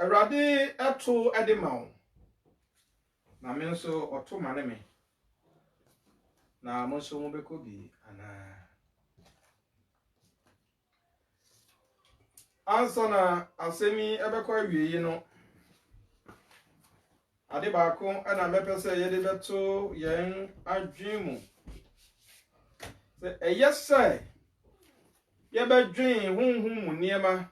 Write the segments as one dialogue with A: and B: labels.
A: Erade eto edema na me nso oto mane me na mo nso mo beko bi ana ansa na asemi ebekọ awie no ade baako ana mepese yede beto yen adwen mu se eyese ye bedwen hunhum mu niema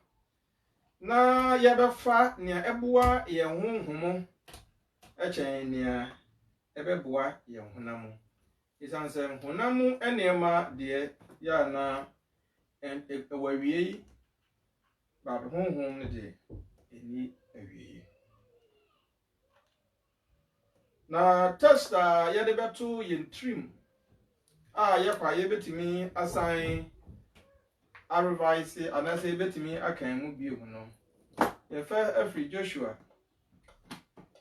A: na ye befa ne eboa ye hunhum echen ne ebeboa ye hunam isanse hunam enema de ya na ewawie ba hunhum ne de eni awie na testa ye de beto ye trim ye kwa ye betimi assign a revise anase betimi akan mu bie hu no ye fa afri Joshua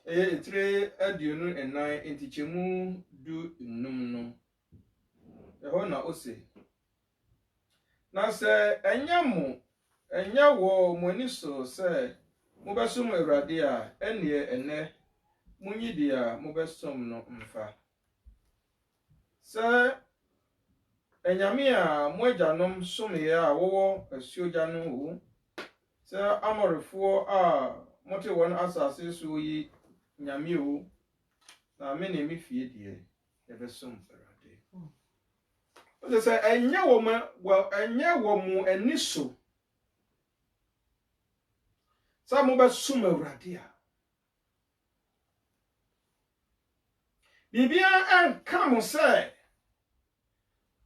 A: etire aduonu enan entichemu du nnum no ho na ose na se enya wo moni so se mo besum awurade a ene ene munyi dia mo besom no mfa se enyame a mo ajanom somye a wowo asuogya no hu se amorefo a mote won asase so yi nyame hu na me na mi fie die e besom awurade o se enya wo mu aniso sa mo besom awurade a bibia enka mo se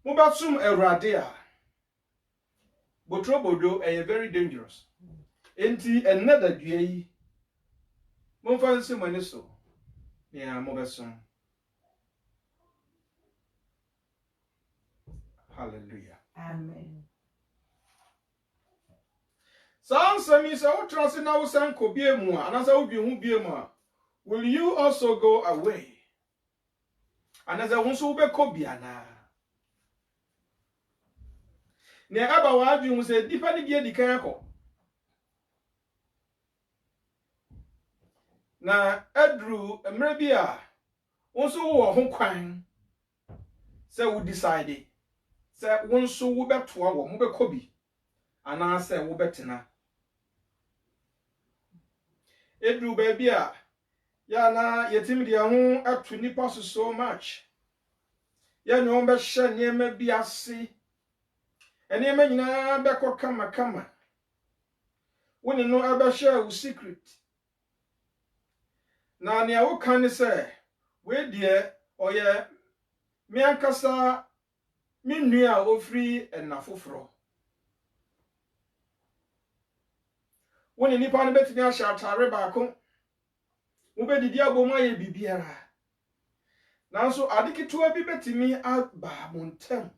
A: mo besom awurade a botrobodo very dangerous enti enada dua yi mo fa nse mo aniso ya mo besom. Hallelujah.
B: Amen.
A: Sansami se wo trase na wo san ko bie mu a anasa wo dwi hu bie mu a will you also go away? Anasa wo so wo be ko bia na. Ne aba wa adwi hu se dipa ne bie dikan akọ. Na adru emre bia wo so wo ho kwan se wo decide se wo so wo betoa wo mo be ko bi anasa wo betena. Edru baby a ya na yetim dia ho atu nipa so much ya no be hye niema bi ase eniema nyina be ko kama woni no aba hye wo secret na ne wo kan se we die oye me ankasa me nua ofri enafoforo woni nipa no betini ahye atare baako wo be didi agbomu aye bibiara nanso adeketua bi betimi aba montem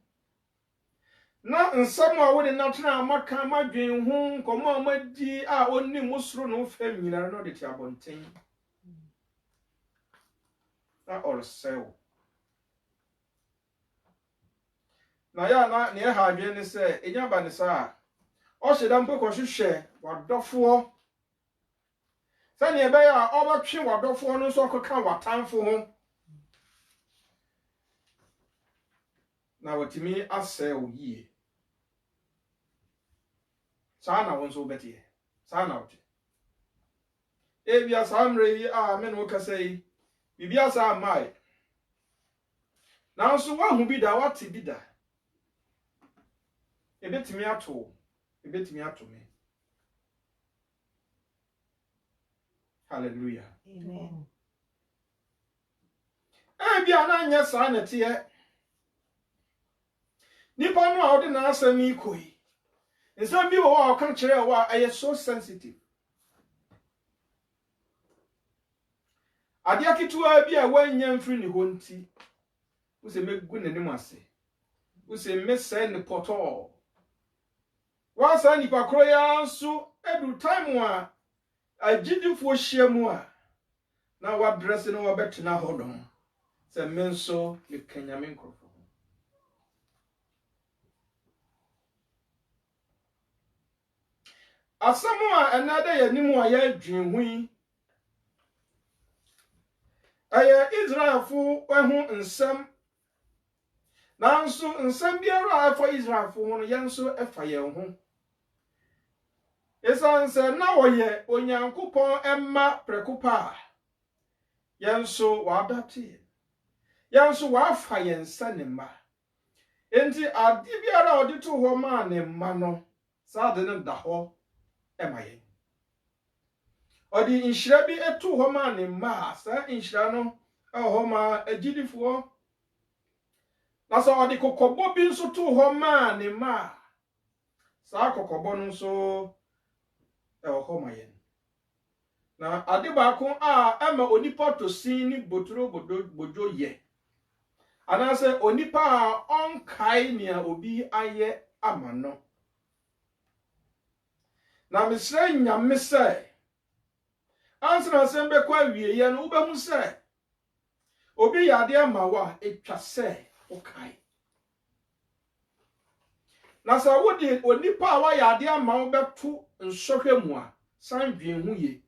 A: na nsam a wode natena amaka madwen hu komo amadi a onni musoro no fam nyina no de ti abonten na orsel na ya na ne ha adwen ne se enya ba ne sa o hyeda mpoko hwehwe wadofo sani ebe ya obetwe wadofo no so okoka watanfo ho na watimi asɛ wo yie saa na won so betie saa na wote bia samre yi a me no kasa yi bibia saa mai na nso wahu bi da wate bi da ebetimi ato me. Hallelujah.
B: Amen.
A: Bia na anya saa na tie nipa no a ode na asɛm yi koi nsɛm bi wo a ɔka kyerɛ wo a ɛyɛ so sensitive ade akitua bi a wanya mfiri ne ho nti wo se megu n'anim ase wo se mesɛ ne pɔtɔ wa sa nipa koro ya nso edu time a agidifo hyia mu a na wa dress no wa betena hodom se me nso me kanyame nkrofo asɛm a ɛnada yɛ nimu a yɛ adwen ho yi ɛyɛ Israelfo ɛho nsɛm nanso nsɛm biara a ɛfa Israelfo ho no yɛn nso ɛfa yɛn ho ɛsan sɛ na wɔyɛ Onyankopɔn ɛma prɛko pa yɛn nso wɔadate yɛn nso wɔafa yɛn nsa ne mma enti ade biara a ɔde to hɔ maa ne mma no saa de no da hɔ ɛma yɛn ɔde nhyira bi ɛto hɔ maa ne mma saa nhyira no ɛwɔ hɔ maa agyidifoɔ na sɛ ɔde kokɔbɔ bi nso to hɔ maa ne mma saa kokɔbɔ no nso ɛwɔ hɔ ma yɛn na ade baako a ɛma onipa to sin ni botoro bodwo yɛ anaasɛ onipa a ɔnkae nea obi ayɛ ama no na mesrɛ nyame sɛ ansana asɛm bɛkɔ awieyɛ no wobɛhu sɛ obi yɛ ade ama wo a ɛtwa sɛ wokae na sɛ wode onipa a wayɛ ade ama wo bɛto nsɔhwɛ mu a san dwen ho ye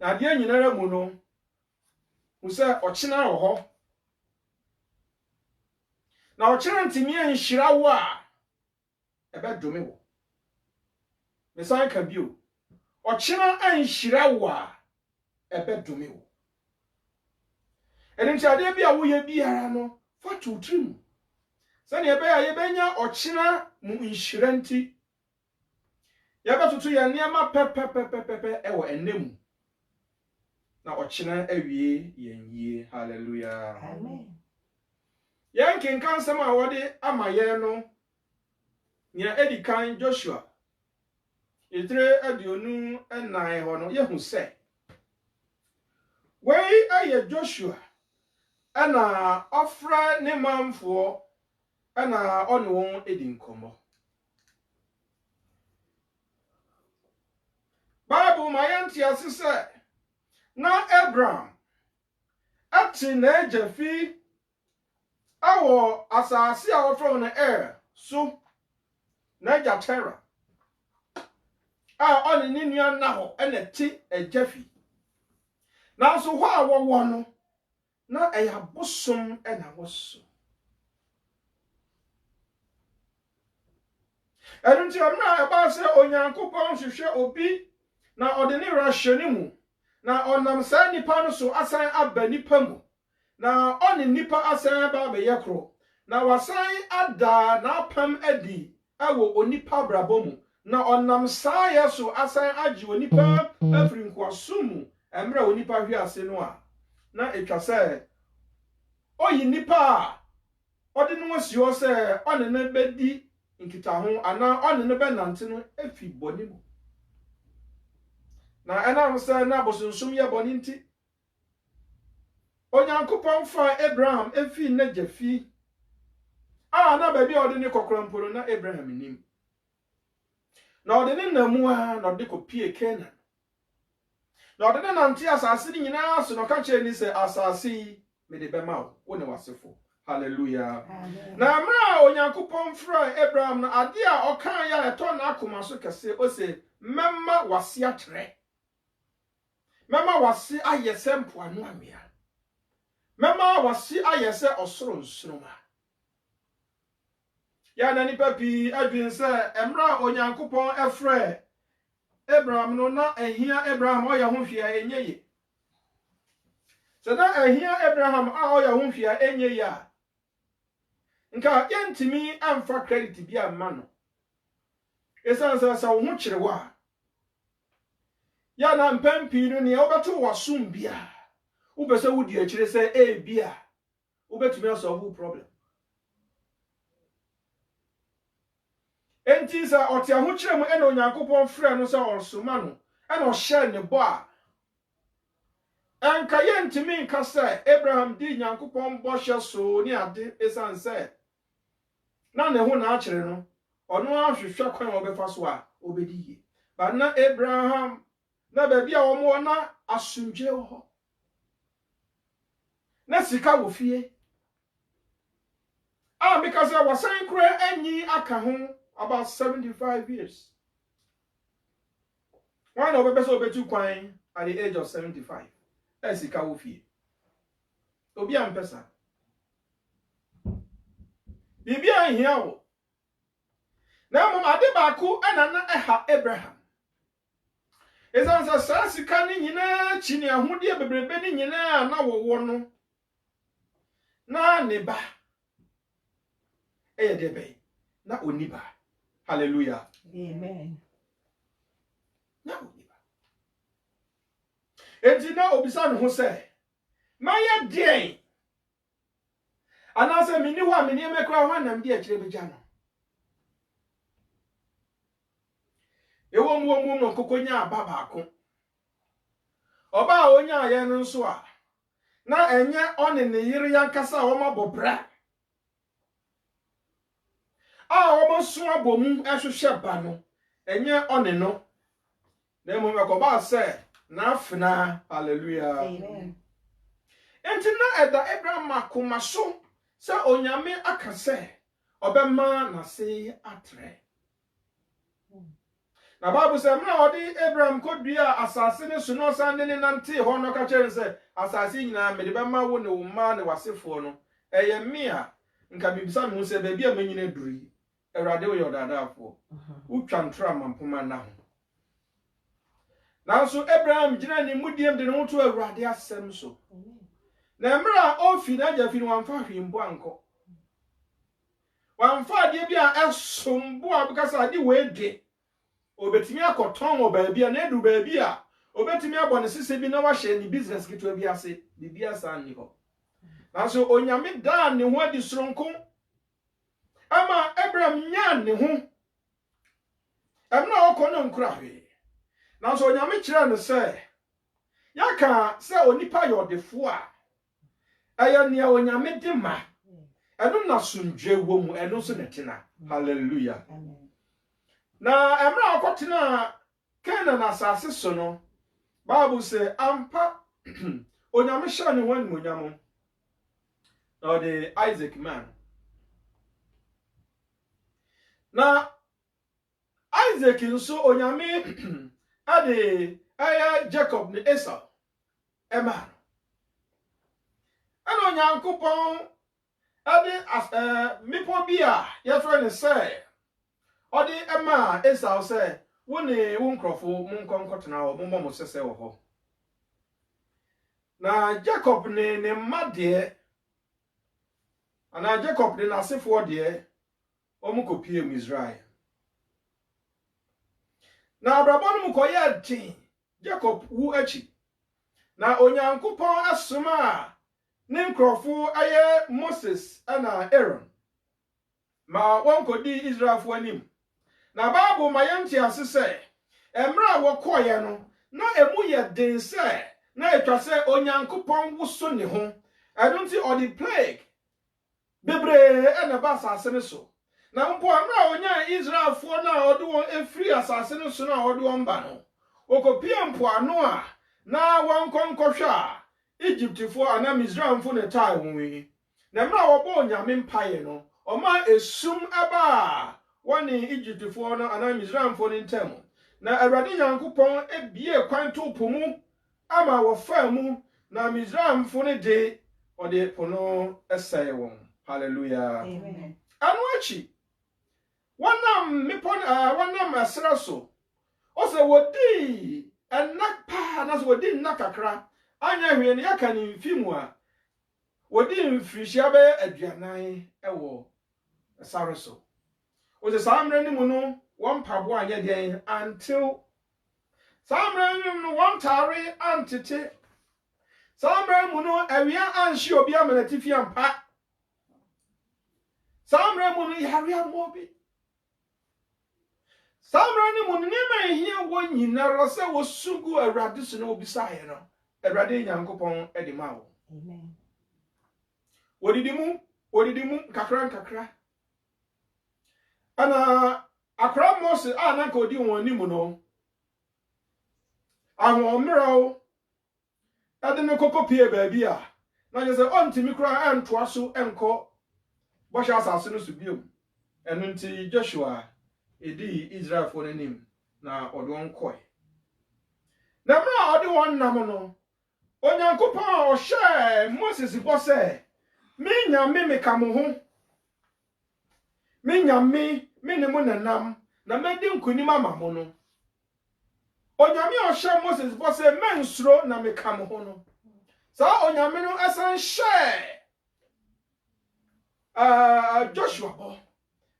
A: na adeɛ nyinara mu no hu sɛ ɔkyena wɔ hɔ na ɔkyena ntimi anhyira wo a ɛbɛdome wo mesan ka bio ɔkyena anhyira wo a ɛbɛdome wo ɛnti adeɛ bi a woyɛ biara no fa to tirim sɛnea ɛbɛyɛ a yɛbɛnya ɔkyena mu nhyira nti yɛbɛtoto yɛn nneɛma pɛpɛpɛpɛpɛ ɛwɔ ɛnɛ mu na ɔkyena awie yɛn yie hallelujah
B: Amen.
A: yɛn kenkan nsɛm a wɔde ama yɛn no nea edi kan Joshua etire aduonu ɛnan hɔ no yɛhu sɛ wei ayɛ Joshua ɛna ɔfra ne manfoɔ ɛna ɔne wɔn edi nkɔmmɔ Bible ma yɛnte ase sɛ na Abraham ate n'agya fi awɔ asase a wɔfrɛ no so n'agya Tera a ɔne ne nua Nahor ɛna te agya fi nanso hɔ a wɔwɔ no na ɛyɛ abosom ɛna wɔso ɛno nti mmerɛ a ɛbaa sɛ Onyankopɔn hwehwɛ obi na ɔde ne wura hyɛ ne mu na ɔnam saa nipa no so asan aba nipa mu na ɔne nipa asan aba abɛyɛ koro na wasan ada n'apam adi ɛwɔ onipa brabɔ mu na ɔnam saa yɛ so asan agye onipa afiri nkoaso mu mmerɛ a onipa hwe ase no a na etwa sɛ oyi nipa a ɔde no asi hɔ sɛ ɔne ne bɛdi nkitaho anaa ɔne ne bɛnante no afi bɔne mu na ɛnam sɛ na abosonsom yɛ bɔne nti Onyankopɔn fa Abraham efi n'agya fi a na baabi a ɔde ne kɔkɔrɔ mpo no na Abraham nim na ɔde ne namu a na ɔde kɔpie Canaan na ɔde ne nante asase ne nyinaa so na ɔka kyerɛ ni sɛ asase yi mede bɛma wo ne wasefo hallelujah na mmerɛ a Onyankopɔn fra Abraham no ade a ɔka ya ɛtɔ na akoma so kɛse ose mɛma wase atrɛ mɛma wase ayɛ sɛ mpoano amea mɛma wase ayɛ sɛ ɔsoro nsoroma ya na nipa pii adwin sɛ mmerɛ a Onyankopɔn ɛfrɛ Abraham no na ahia Abraham ɔyɛ ho hwea enye ye sɛ na ahia Abraham a ɔyɛ ho hwea enye ye a nka yɛntimi amfa credit bi amma no esan sɛ wo ho kyerɛ wa ya na mpampi no ne wobɛto wasom bia wobɛsɛ wodi akyire sɛ bia wobɛtumi asolve problem enti sɛ ɔte aho kyerɛ mu ɛna Onyankopɔn frɛ no sɛ ɔsoma no ɛna ɔhyɛ ne bɔ a ɛnka yɛntimi nka sɛ Abraham di Nyankopɔn bɔhyɛ so ne ade esan sɛ na ne ho na akyere no ɔno ahwehwɛ kwan a ɔbɛfa so a obedi yie ba na Abraham na baabi a wɔn na asomdwe wɔ hɔ na sika wɔ fie a meka sɛ wasan kura anyi aka ho about 75 years One of the best obetu kwan at the age of 75. Esika wo fie. Obi ampesa. Bibia hia wo. Na mom ade baako anana eha Abraham. Ezansa sa sika ni nyina chini ahode bebrebe ni nyina na wo no. Na ne ba. Debe. Na oniba. Hallelujah.
B: Amen.
A: Na oniba. Enti na obisa no ho se, "Maya den. Anase mini ho amini emekra ho anam de akire begya no." Ewo mu no kokonya aba baako. Oba onya aye no nso a na enye one ne yire yankasa wo mabobra. Wo so abomu ehwehwe ba no enye one no. Na emu mekoba se na afna. Hallelujah.
B: Amen.
A: Enti na eda Abraham makoma so se onyame aka se obema na se atre. Na Bible say mna odi Abraham kodua asase ne so no sande ne nante ho no ka kyen se asase nyina me de bema wo ne wo ma ne wasefo no eye me a nka bibisa no se ba bia manyina duri Awurade wo yodadaafo utwa ntra mampoma na ho. Nanso Abraham gina ni mudiem de no to Awurade asem so. Na mra ofi na jafi no wamfa hwimbo anko. Wamfa de bia esombo abukasa ade weede. Obetimi akoton obaabi a na edu baabi a obetimi abone sese bi na wahye ni business kitwa bi ase bibia san ni ho. Nanso onyame da ne ho adi soronko ama Abraham nya ne ho emna okono nkura hwe. Nanso onyame kire no se yaka se onipa yodefo a aya ne onyame de ma eno na sundwe wo mu eno so netina. Hallelujah.
B: Amen.
A: Na emra akotena Canaan asase so no Bible say ampa onyame sha ne ho animonyam na the Isaac man. Na Isaac nso onyame ade aya Jacob ne Esau ema. Ana onyankopon ade mipo bia ye friend say odi ema Esau say woni wo nkrofo mu nkonkotena ho mo mo sese wo ho. Na Jacob ne made ana Jacob ne asefo de omukopie mu Israel. Na abrabon mu koye tin Jacob wu achi. Na onyankopon asoma ne nkrofo aye Moses ana Aaron ma won kodi Israelfo anim. Na Bible mayanti asese emra wokoye no na emu ye den se na etwa se onyankopon wuso ne ho adonti or the plague bebre ena ba asase ne so na mpo emra onya Israelfo na ode won efri asase ne so na ode won ba no okopie mpo ano a na won konkohwa Egyptfo ana Misraimfo ne tai wonwi na emra wo bo onyame mpaye no oma esum aba wani Egyptfo no ana Misraimfo ne ntem na Awurade Nyankopon ebie kwan to pomu ama wo fa mu na Misraimfo ne de ode pono esai won. Hallelujah.
B: Amen.
A: Anu achi wanam mipon wanam asra so o se wodi enak pa na so wodi nakakra anya hwe ne yaka ne mfimu a wodi mfirihia be aduanan ewo asare so. O se samre ni mu no won pabo anya den until samre ni mu won tare antete samre mu no awia anhye obi amanatifi ampa samre mu no yare amobi samre ni mu ni ma ehia wo nyinara se wo sugu Awurade so na obisa ye no Awurade Nyankopon edi ma wo.
B: Amen.
A: Wodidimu kakra ana akra Moses na ka odi won nimu no ahon mrawo ade ne kokopie baabi a na je se ontimi kra antoa so enko bosha asase no so biom enu nti Joshua edi Israel for nim na odwon koi won nam no onyankopon o hye Moses bo se me nyame me ka mo ho me nyame me ne mo nanam na medi nkunim ama mo no onyame o hye Moses bo se me nsuro na me ka mo ho no sa onyame no asan hye Joshua bo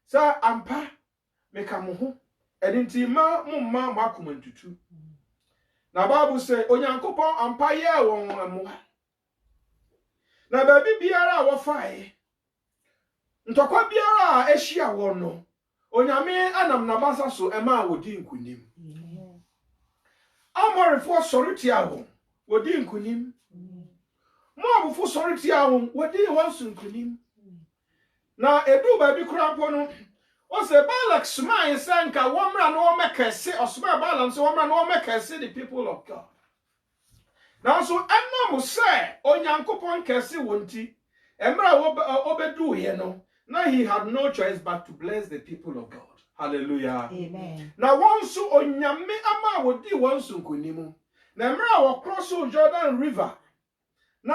A: sa ampa me ka mo ho edinti ma mumma makomantutu na Bible say onyankopon ampa ye won amoa na ba biara wo fae ntokwa biara ehia won no onyame anam na basa so ema wodi nkunim amorefo soriti awo wodi nkunim moabufo soriti awo wodi wonsu nkunim na edu ba bi krampo no o se Balak smile sanka womra no mekese osma Balaam se womra no mekese the people of God. Now so enam say onyankopon kese wonti emra obedu ye no now he had no choice but to bless the people of God. Hallelujah.
B: Amen.
A: Now once onyame ama wodi wonsu nkonimu na emra wo cross Jordan River na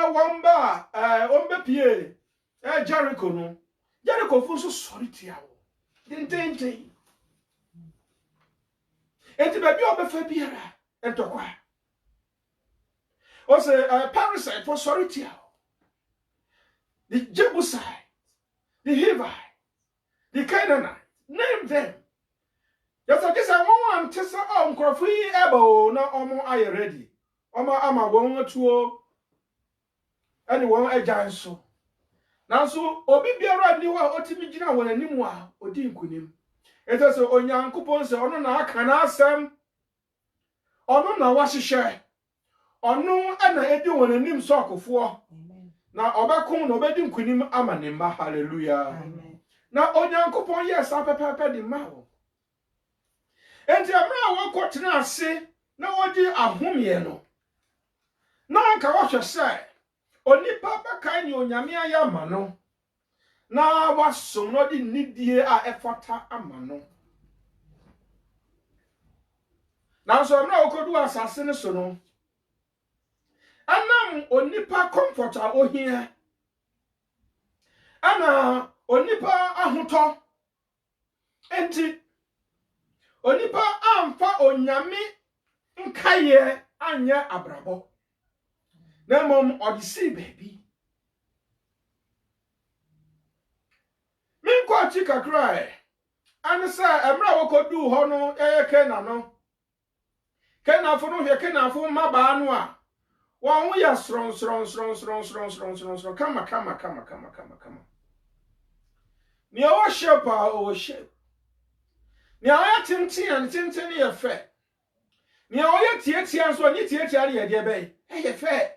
A: womba ombe pie Jericho no Jericho fu so sorry tiawo dintente enti baby obefa biara entokwa o say Parasite for sorry tiawo the Jebusite, the Hivite, the Canaanite, name them. Yes, I guess I want to say on Crofi ebo na omo aye ready. Oma ama won tuo anyone agyan so. Nanso obi biara ni wa otimi gina won anim a odi nkunim. Eto so onyankopon se ono na aka na asem. Ono na wahihye. Ono ana edi won anim so akofo. Na obekun na obedi nkunim ama ne mma. Hallelujah.
B: Amen.
A: Na onyankopon yes apepepe di ma wo. Enti amra wo kwotena ase na wodi ahomye no. Na anka wo hwe se onipa baka ni onyame aya ma no na wasom no di nidie a efata ama no na so na okodu asase ne so no anam onipa comfort a ohia ana onipa ahoto enti onipa amfa onyame nkaye anya abrabo na mom odisi baby min kwa chika cry and say emra wokodu ho no Kena no Kena fo no hwe Kena fo maba no a won wo ya sron kama ni o shape o shape ni o ya tintin ye fe ni o ya tietia so ni tietia ye de be ye fe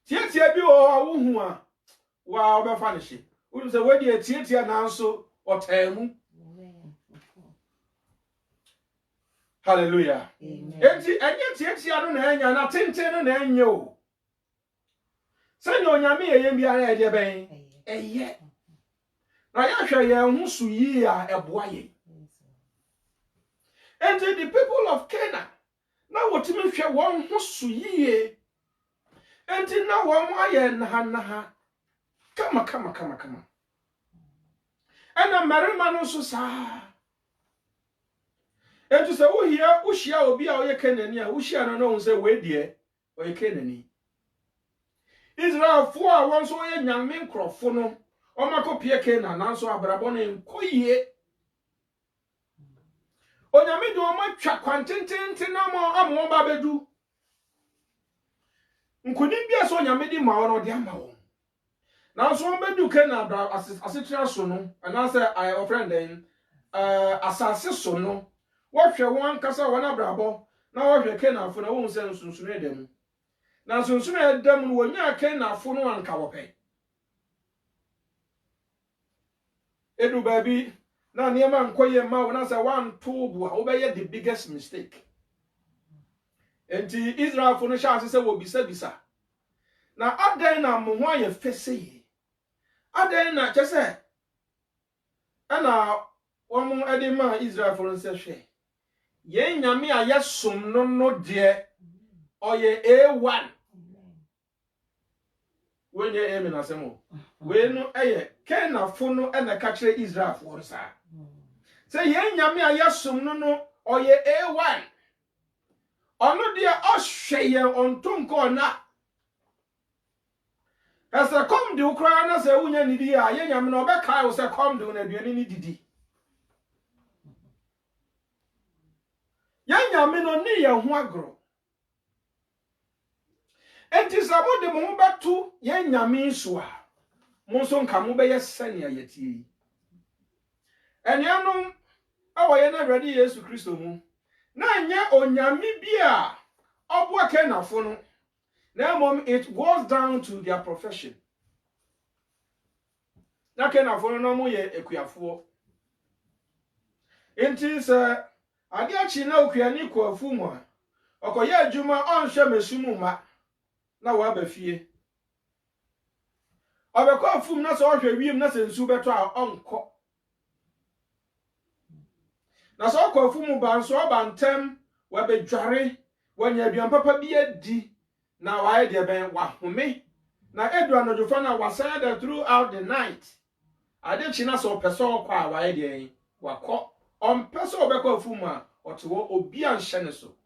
A: tietia bi o wo hu a wa obefa ne hye wo se we de tietia na nso otaimu. Hallelujah. Enti enye tietia no na enya na tintin no na enye o sanya onyame ye biara ye de ben eye na ya hwe ye hu su yi a eboa ye. Enti the people of Canaan na wotimi hwe won hu su yi enti na won aye na kama ana marima no so sa enti se wo hia obi a oye Kenani a wo hia no no se we die oye Kenani Israel fo a won so ye nyame nkrofo no o makopie Kenan nanso abrabo no enkoyie onyame do ma twa kwantenten na mo ba bedu nkunim bia so onyame di ma wo no de ama wo nanso on bedu Kenan asetria so no ana say I friend den asase so no wo hwe won kasa won abrabo na wo hwe Kenan fo na wo nse nsunsun edem na nsunsun edem no wonya Kenan fo no anka wo pe edu baby na niema nkoye ma wo na say one two bu wo be the biggest mistake enti Israel fo no sha ase say wo bisa na adan na mo ho aye fese adan na chese ana wo mo ede ma Israel fo no se hwe ye nyame a yesom no de oye A1 when ye aim na semo we no eye kenafo no e na ka kire Israel for sa say ye nyame ayesom no oye A1 ono dia ohwe ye ontonko na asa kom de ukra na say unya nidi a ye nyame no obeka wo say kom de na aduane ni didi ye nyame no ni ye ho agro enti sabo de mo betu ye nyame so a mo so nka mo be ye sane ayetie enianum awo ye na ready Yesu Kristo mu na nye onyame bi a obo kenafo no na mom it goes down to their profession na kenafo no mo ye ekuafo enti se ade achi na okuani kwafu mu a okoye adwuma onhwe mesumu ma na wa ba fie obekọ afum na so ohwe wiem na se nsu beto a onko na so okọ afum ba nso oba ntem wa bedware wanya aduan papa bi adi na wa ye de ben wa home na edu anodufo na wasan da throughout the night ade chi na so peso okọ a wa ye de wakọ on peso obekọ afum a otewo obi anhye ne so.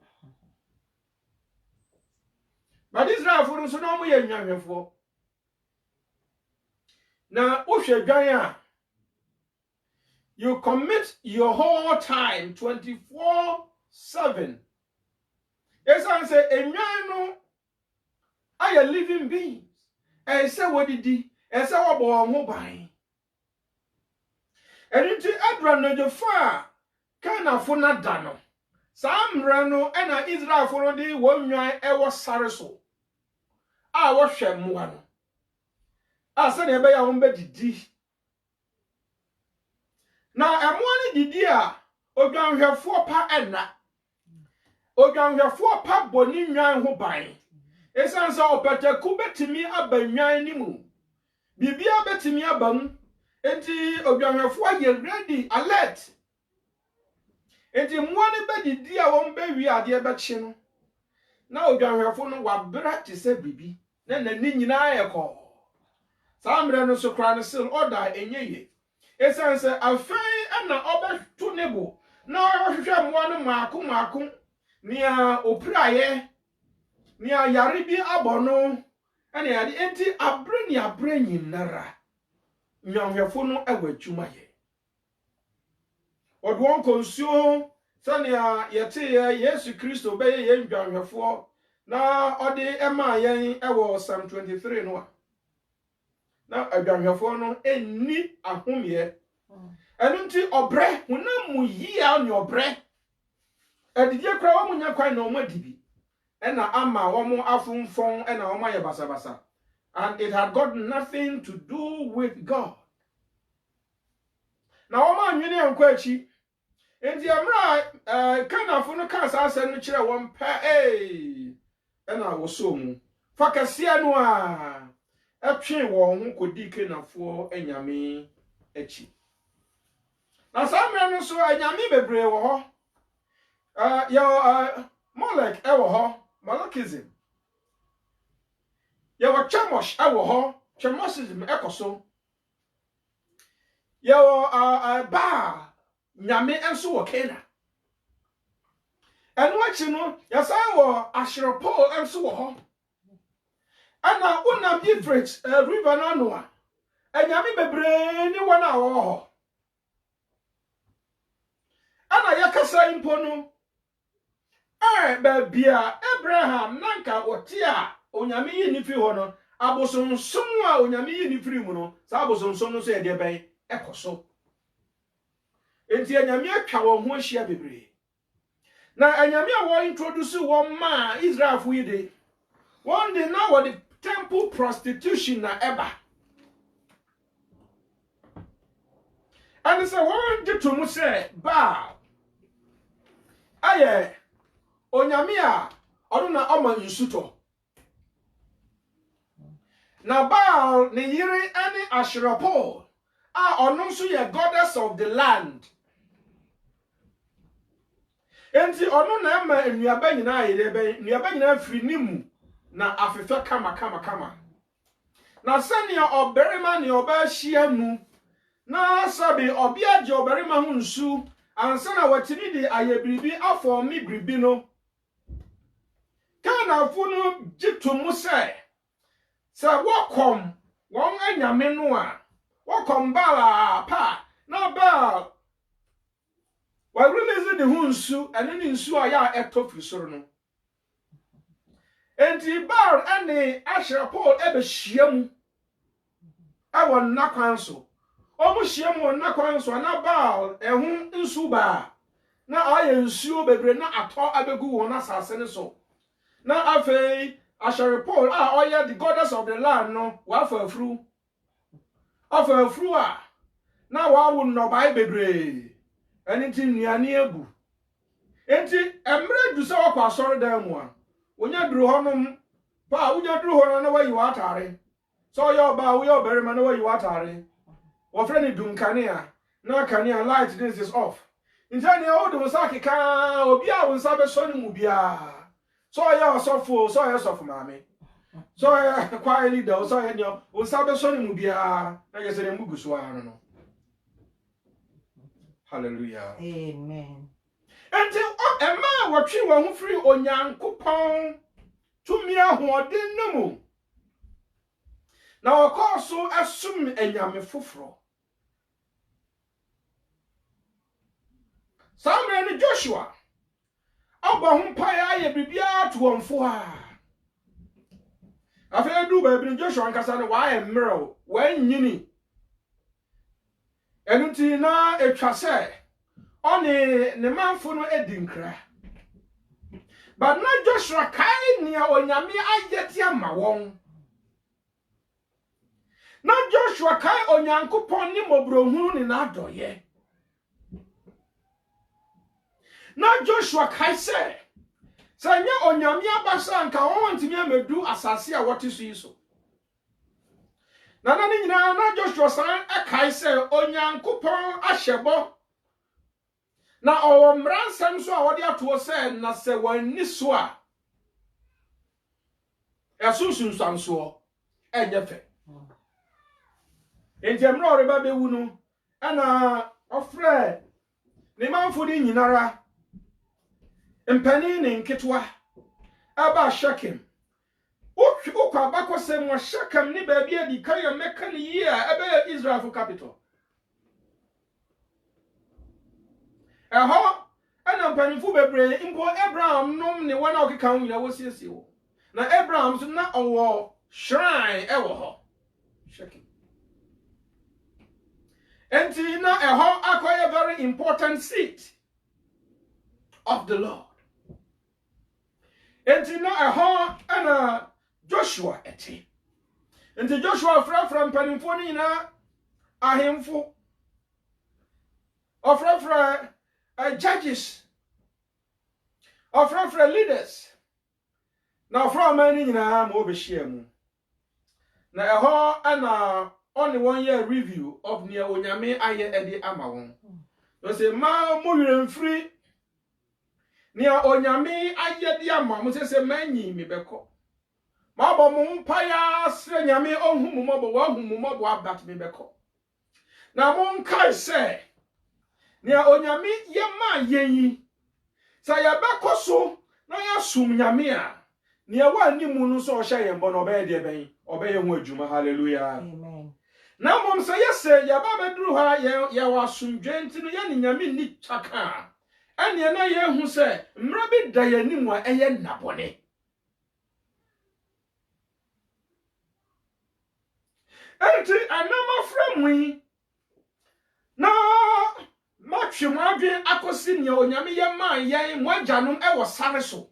A: But Israel for so no mo ye nwanhwefo na ohwe dwan a you commit your whole time 24/7 esan say enwan no are living beings e say wodidi e say wo bo ho ban enti adra no de fa kana fo na da no samra no e na Israel for no de wonwan e wo sare so a wo hwe mmoa no a se na ebe ya wo mbe didi na emoa ni didi a odwanhwefo pa ena odwanhwefo pa boni nwan ho ban esansa opetaku betimi abanwan ni mu bibia betimi abam enti odwanhwefo ye ready alert enti moa ni be didi a wo mbe wi ade be chi no na odwanhwefo no wabra ti se bibi na nani nyina ayekọ samre no so kra no sil order enyeye esanse afei ana obetu nebo na ohwehwe moa no maako nia opraye nia yare bi abono ene yade enti abre ni abre nyinara nyanhwefo no awatwuma ye odwon konsuo sania yete Yesu Kristo be ye nyanhwefo na ode ema yen ewo Psalm 23 no na adwanhwefo no enni ahomye enunti obre hunam mu yia ne obre adidie kra wo munya kwan na omadibi ena ama wo mu afumfon ena wo maye basabasa and it had got nothing to do with God na wo ma nwene yankwa achi enti amra kanafo no kan sa ase no kire wo mpa ena wo so mu fakasia no a atwe wo ho kodi kanafo anyame achi na samra no so anyame bebre wo ho Molek ewo ho Molekism yawo Chemosh ewo ho Chemosism ekoso yawo ba nyame enso wo Kena enu achi no yasan wo Asherpol enso wo ho ana unam Euphrates river na no a anyame bebre ni wona wo ho ana yakasa impo no babia Abraham nanka otia onyame yi ni fi ho no abosonsom a onyame yi ni firi mu no sa abosonsom no so ye de ben ekoso enti anyame atwa wo ho ahia bebre na anyame a wo introduce wo ma Israel fu yi de one day now what the temple prostitution na eba and say one get to mu say ba aye onyame a ono na oma nsuto na Baal ne yire ani Asherpol a ono nso ye goddess of the land enti ono na ma nnuaba nyina ayede be nnuaba nyina firi nimu na afefa kama na sania oberima ne oba hia mu na sabi obia je oberima hu nsu ansa na watimi di ayebiribi afọ mi biribi no kana funu jitumu se wokom won anyame no a wokom bala pa na ba wa release the hu nsu ene ni nsu a ya etofiri soro no enti bar ene Asher Paul ebe hyiam awon nakwanso omu hyiam nakwanso na bal ehu nsu ba na aye nsuo bebre na atọ abegu won asase ne so na afei Asher Paul oye the goddess of the land no wa afafru a na wa wo no bai bebre eni ti nuane egu enti emre du se wakwa asore dan mu a onya duru honum pa onya duru hono na wayi watare so yo ba wo yo bere ma na wayi watare wo fre ni dunkane na kane light this is off intani o do saki ka obi a wonsa be so ni mu bia so ya osofo so ya sofo mame so ya kwa leader so ya nyo wonsa be so ni mu bia na je se ne mugu so ano no. Hallelujah.
B: Amen.
A: Until Emma watching one free on young coupon to me a hoarding no more. Now, of course, so assume a yammy fufro. Samuel and Joshua. Abba Humpire, Bibia to 1 4. I feel do baby Joshua and Cassandra, why a mirror, when yini. Enuti na etwase oni ne manfo no edinkra but na Joshua kai nia onyame ayeti ama won na Joshua kai onyankopon ni mobrohunu ni na adoye na Joshua kai se sanya onyame abasa nka won ntimi amedu asase a wotiso yiso na nyina na Joshua san akai se onyankopon ahyebo na owomransam so a wode ato se na se wani so a esunsun sanso enye fe enjemra oreba bewu no ana ofre ne manfo di nyinara mpani ne nketwa aba Shekem ukwa bakose mo Shekem ni ba bia di kan meka ni yi a ebe Israel for capital eho ana mpanifo bebre impo Abraham nom ne wana okeka hu nyina wosiesie wo na Abraham so na owo shrine ewo ho Shekem enti na eho akoye very important seat of the Lord enti na eho ana Joshua eti enti Joshua fra mpanimfo ni na ahemfo ofra judges ofra leaders na ofra mani nyina ma obehia mu na eho ana only 1 year review of near onyame aye edi ama won no say ma mo wire mfiri near onyame aye di ama mo say manyi mi beko ma bo mo mpaya sre nyame ohun mo bo wa hu mo bo abat mi beko na mo nkai say near onyame ye ma yeyi sa ya beko so na ya sum nyame a near wa ni mu no so o hye yembo no be de ben obeye hu adwuma. Hallelujah.
B: Amen.
A: Na mom say yes ya ba bedru ha ya wasumdwe ntino ya ni nyame ni chaka ene na ye hu say mra bi da ya nimu a eye nabone enti anama framwi na matwemu adwen akosi ne onyame ye man ye mwajanum e wo sare so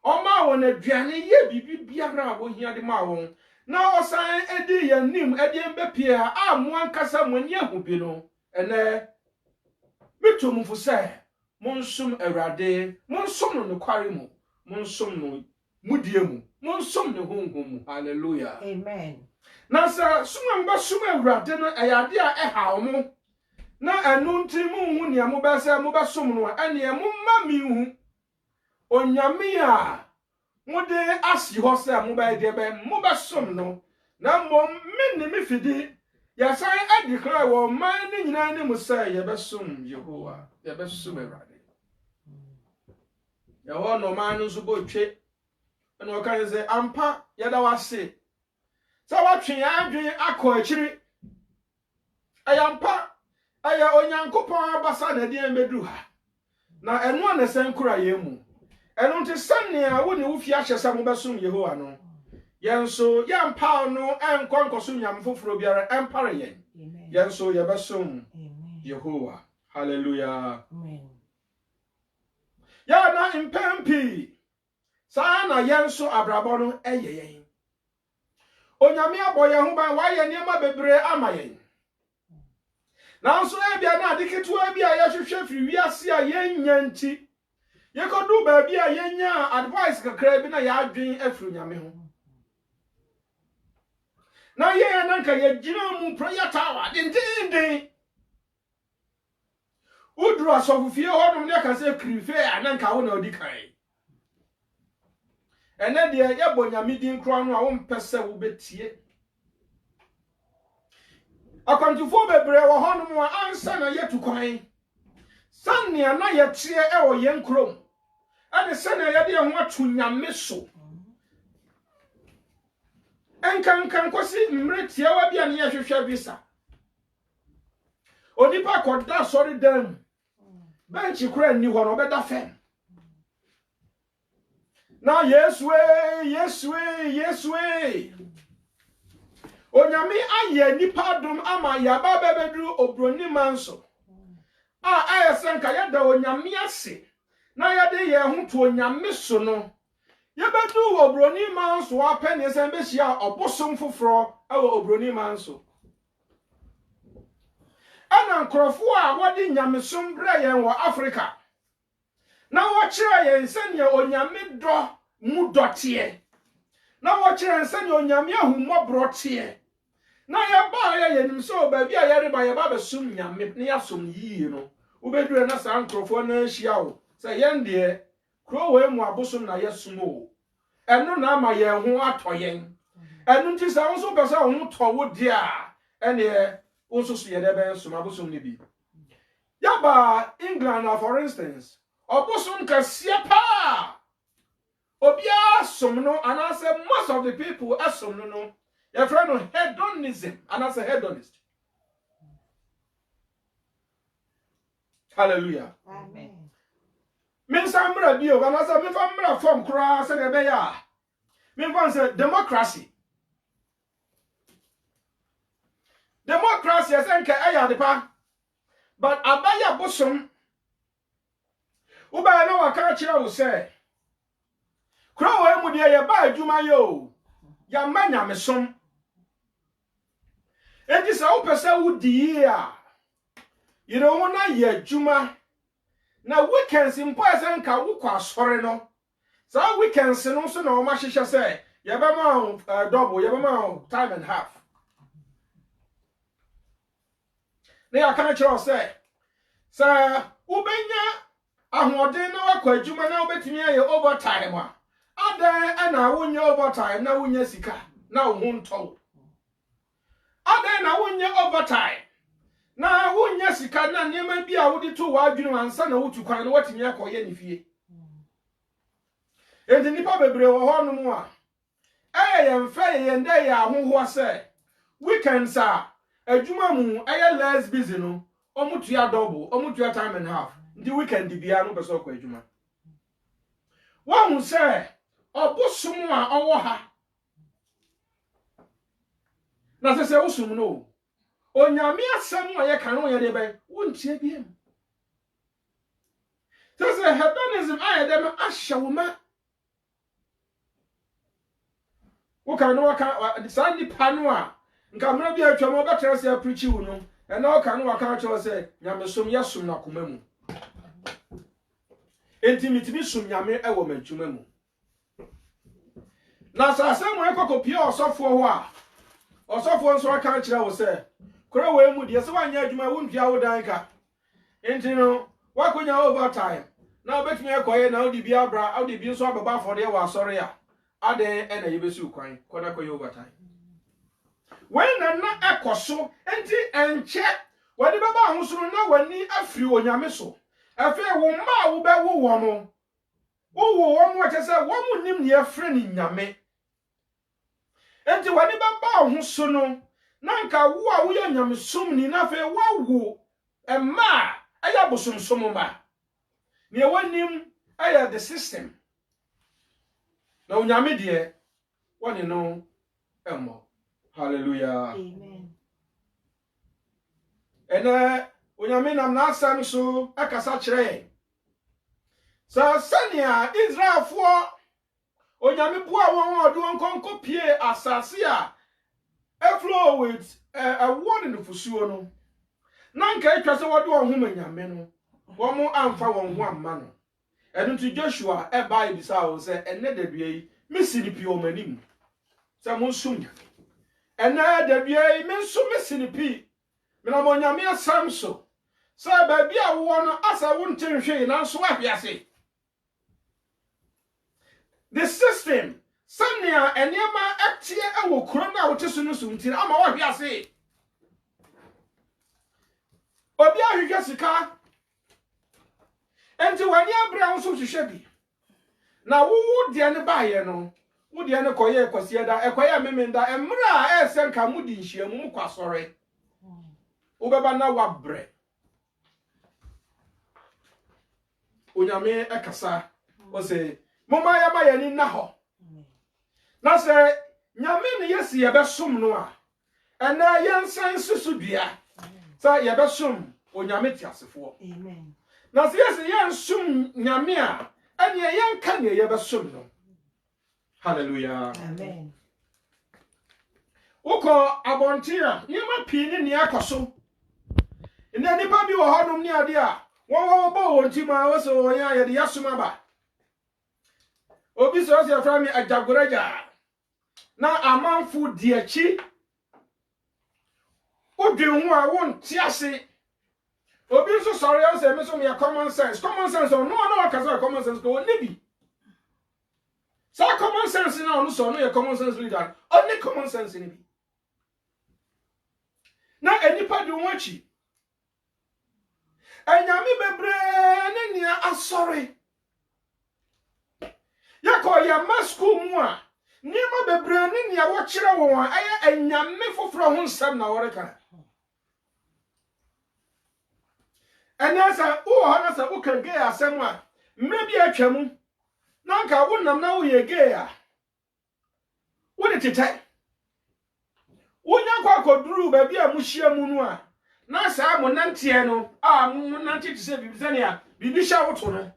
A: o ma won aduane ye bibi biara a wo hia de ma won na osan edi ya nim edi mbepie a mo ankasa mo ni ahu bi no ene mitum fu se monsum awurade monsom no nokware mu monsom no mudie mu monsom ne honhom mu. Hallelujah.
B: Amen.
A: Na sa suma mba suma awurade no ayade a eha mo na enu nti mu hu ne mo ba se mo ba som no ene mo ma mi hu onyame a mo de asi ho se mo ba de be mo ba som no na mo me ne me fidi ya sai adikra wo man ni nyina ne mo se ye be som Yehowa ye be som Awurade ya ho no man no so bo twe ene o kan se ampa ya da wase sa wa twe adwen akọ akiri ayampa aya onyankopon abasa na de medu ha na eno na senkura ye mu eno nti sanne wo ne wo fi ahyesa mo besom Yehowa no yenso yampa no enkonkoso nyam foforo biara empare yen yenso ye besom Yehowa hallelujah amen ya na impempi sa na yenso abrabo no yen onyame aboye ho ban wa ye niam bebre ama yen nanso ebia na adiketu abia ya hwehwe firi wiase a yenya nti yekodu ba bia yenya advice kakra bi na ya adwen afiri nyame ho na ye na nka ye gina mu prayer tower din udru asofufie hodum ne ka se krife ananka wo na odikai ene de ye bonyame din kro no a wo mpese wo betie akwantufo bebre wo honum a ansa na yetu kwan sanne na ye tie e wo yen krom ade sanne ye de ho atu nyame so enkan kosi mretie wa bia ne ye hwehwe visa onipa koda sorry dem bench kura ni ho no beda fem na Yesue onyame aye nipa dum ama ya ba bebedu obroni manso ayesenka yeda onyame ase na yede ye hu to onyame so no yebedu obroni manso apene se behia obosom foforo awo obroni manso ana nkrofo a wodi nyamesom bre yen wo Africa na wo kire yen se ne onyame do mu dotie na wo kire se ne onyame ahumobro tie na ya ba ya yenim so ba bia ya reba ya ba besum nyame ne ya som yie no ubedure na sa nkrofo na ahia wo se yen de kro we mu abosom na yesum o eno na ama ye ho atoyen eno nti sa wo so pesa wo to wo dia ene wo so so ye de ben som abosom ne bi ya ba England na for instance obosom ka pa obia som no anase most of the people asom no your friend no hedonism anase hedonist hallelujah amen min samra bio anase min famra form kra se de be ya min fan say democracy asenka aya de pa but abaya bosom uba na waka kira wo se kra wo emu de ye ba adwuma yo ya manya mesom enti sa wo pese wo di a you know na ye adwuma na weekends mpo asenka wo kwa sore no sa weekends no so na wo ma hihye se ye be ma double ye be ma time and half na ya kan kira wo se sa ubenya ahoden na wakwa adwuma na obetimi aye overtime a adan na wonye overtime na wonye sika na wo nto adan na wonye overtime na wonye sika na niema bi a wodi to wadwunu ansa na wotu kwan na watimi akoye ne fie enti nipa bebre wo ho no mu a yemfa ye nda ya ahoho ase weekends a adwuma mu less busy no omutu ya double omutu ya time and half ndi weekend bia no beso kwa adwuma wa hu se obosom a owo ha na se usum no onyame asem a ye kan wo ye de be wontie biem se hedonism aye dem ahyawoma wo kan no waka sandi panu a nka mra bia atwa mo betra se preachi wu no ena wo kan no waka cho se nyamesom yesum na koma mu entimitimi sum nyame ewo mantuma mu na sa asem wo ekokopia osofo ho a osofo nso aka kira wo se kora we mu de so wanya adwuma wontua wo dan ka enti no wakonya overtime na obetumi ekoye na odi bi abra odi bi nso ababa for de wa asore a ade na yebesu kwan koda koye overtime when na ekoso enti enche wadi baba ahosoro na wani afiri onyame so afi wo ma wo be wo no wo wo mo che se wo mu nim ne afre ni nyame enti wadi baba ahosoro no na nka wo a wo ya nyame som ni na fe wo emma aya bosomsom ma ne wanim aya the system na onyame de woni no emmo hallelujah
B: Amen.
A: Ene onyame nam na asam so akasa kire sa sania Israelfo onyame boa won odo nkonko pie asase a flow with a word in the fusuo no nanka etwa se wodo ohuma nyame no wo mo amfa won ho amma no enu to Joshua e ba ibisa wo se ene da bia yi misini pie o manim se mo nsum ene da bia yi mensum misini pie mina mo nyame asam so se ba bia wo no asa wo ntenhwe na so ahwiase the system sania eniema atie ewo kuro na wo tesu no so ntira ama wo ahwiase obi ahwehwe sika enti wani abra wo so hwehwe bi na wo de ne baaye no wo de ne koye kwase da ekoye memenda emra esenka mudi nhyiamu mu kwasore wo beba na wabre onyame ekasa o se moma ya ma yani na ho na se nyame ne yesi ye besom no a ena yensan susudua sa ye besom onyame tiasefo
B: Amen.
A: na se yesi yensum nyame a ene yenka ne ye besom no hallelujah
B: Amen.
A: uko abontia nyama pini ni akoso ina nipa bi wo honum ni ade a wo bo wonti ma wo so ya ye de yasoma ba obi so se fra mi ajagoraja na amanfu di achi odwen ho a won ti ase obi so sorry o se me so me common sense no na wakaza common sense ko nibi so common sense na no so no ye common sense leader only common sense ni bi na enipa di won achi enyame bebre ne nia asori yako ya masku mu a nima bebre ne nia wo kire won a aya enyame foforo ho nsam na woreka enasa wo hana sa wo kan ge asem a mre bi atwam na nka wo nam na wo ye ge a wo de tetai wonya kwa koduru ba bi a muhia mu no a na sa mo nantie no a mo nantie ti se bibi zane a bibi sha woto no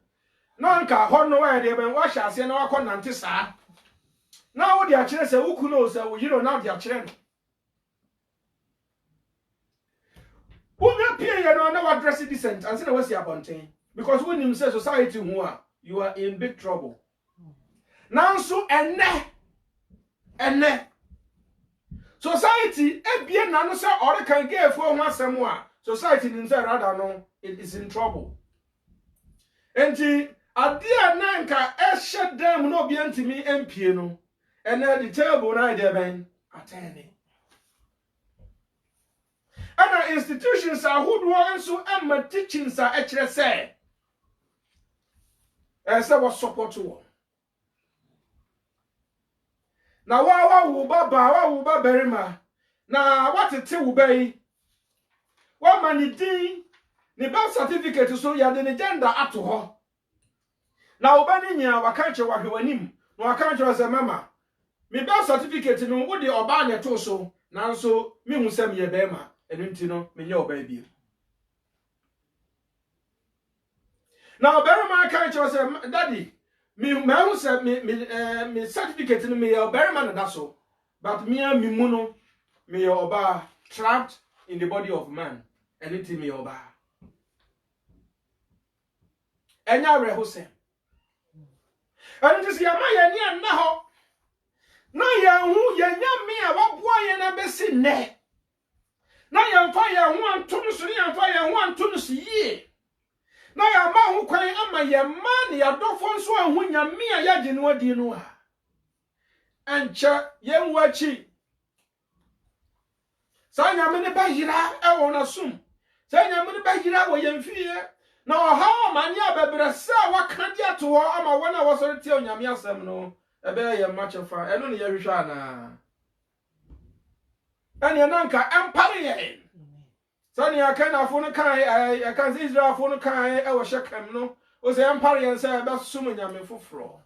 A: na nka ho no wa de ben wa sha ase na wa kɔ nante saa na wo de a kire se wo ku no se wo yiro na de a kire no wonya pie ye no na wa dress decent and say na wasi abonten because when him say society hu a you are in big trouble now so enne society ebie na no say ore kan ge fu ho asem a society nim say rather no it is in trouble enti adia na nka ehye dam no obi antimi empie no ene the table na de ben atene ana institutions ahodo anso amma teachings a ekire say say what support wo na wa wo baba berima na watete wo bai wa mani din ni birth certificate so ya de ne gender ato ho na wo bani nya waka che wahwewanim na waka che se mama me birth certificate no wo de oba anya to so nanso me hu sem ye bema enu nti no me nya oba bi na berima kan che se daddy me hu se me certificate no me ye berima na da so but me mu no me ye oba trapped in the body of man enu me oba enya reho se and this yama ye ni na ho na ye hu ye nyame a waboa ye na besi ne na yɛmfa yɛn ho anto no so ne yɛmfa yɛn ho anto no so yie na yɛama ho kwan ama yɛma ne yɛadɔfo nso ahu nyame a yɛagye no adi no a ɛnkyɛ yɛn wachi saa nyame ne ba yira ɛwɔ n'asom saa nyame ne ba yira wɔ yɛn fie na ɔha amane abɛbrɛ sɛ waka de ato hɔ ama wɔn a wɔsɔre tie nyame asɛm no ɛbɛyɛ yɛn makyɛfa ɛno ne yɛhwehwɛ anaa ɛne nanka ɛmpare yɛn sani akanafo no kan akan Israelfo no kan ɛwɔ Shekem no o sɛ ɛmpare yɛn sɛ ɛbɛsom nyame foforo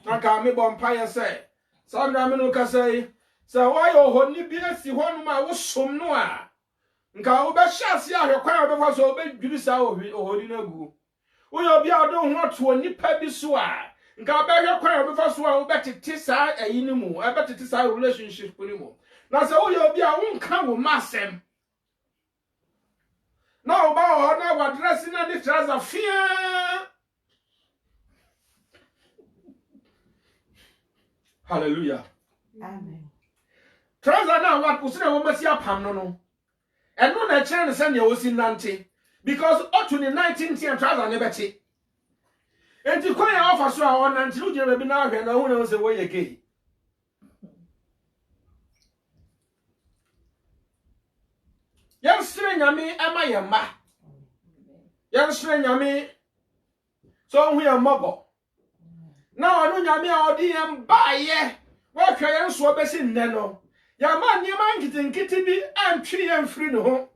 A: nanka me bɔ mpa yɛ sɛ sandra me no kasɛi sɛ wɔyɛ ohoni bi asi hɔ no ma wo som no a nka wo bɛhyɛ ase ahwɛ kwan a wobɛfa so wobɛdwiri saa ohoni no agu woyɛ obi a ɔde ho ato nipa bi so a nka wobɛhwɛ kwan a wobɛfa so a wobɛtete saa ayi no mu ɛbɛtete saa relationship no mu na sɛ woyɛ obi a wonka wo ma asɛm na oba ho na wadresi na ni trouser fia. Hallelujah.
B: Amen.
A: Trouser na what usina wo masi apam no. Eno na kire ne se ne osi nante because up to the 19th year trouser ne beti. Enti kwan ya ofa so a o nante no gye be na ahwe na hu na se wo ye gay. Yansre nyame ama yemma yansre nyame so hu yemmobo na onu nyame a odi yem baaye wo hwe yen so obesi nne no yama niema nkitinkiti bi antwe yem firi ne ho